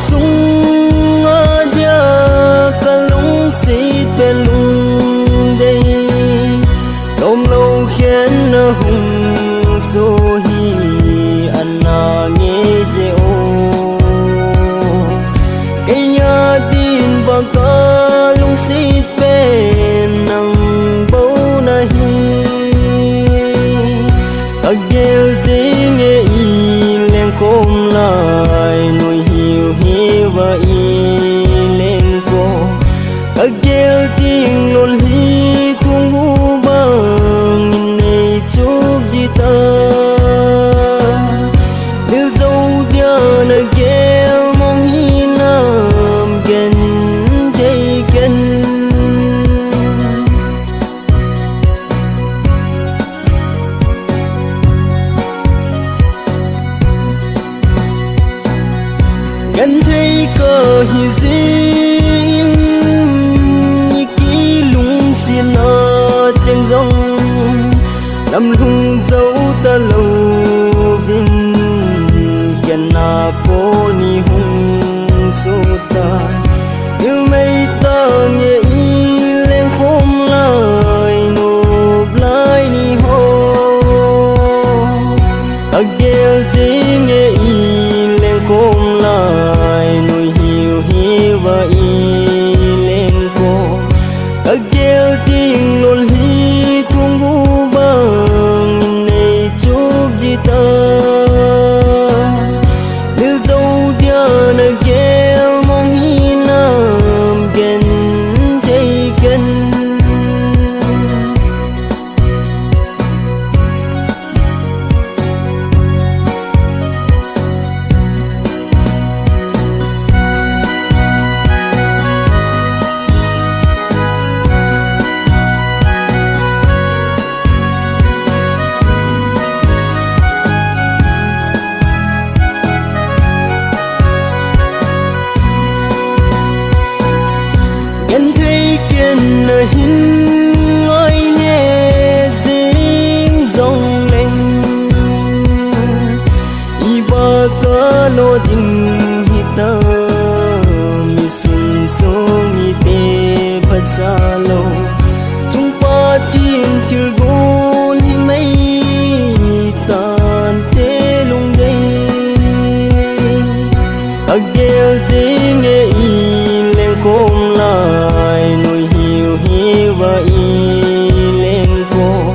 sung dia kalung si pelung đây lom lâu khiến hùng so hi anna nghe je o cái nhà tin bằng kalung si pen nang bau na hi agel ding e leng kom lai nuôi hiu hi và lên cô agel ding lon hi thung hu bang nei chúc ji ta nếu dâu dia na gel mong hi nam gen thấy gen gần thấy cơ hi zin như ký lung xin ở trên dòng nằm lung dấu ta lâu vinh gần na po ni hung số ta yêu mây ta nghe y lên khom lại nộp lại ni ho agel chỉ nghe y lên khom lại nuôi hiu hi và lên cô agel tiếng lon hi thung hu bang nei chúc ji ta nếu dâu dia na gel mong hi nam gen thấy gen gần thấy kiên na hin ai nghe ding dòng lên iba ka lo ding hita mi sun so mi te phat sa lo chung pa tin til gon hi mai tan te lung dei agel ding e lên kom lại nuôi hiu hi và lên cô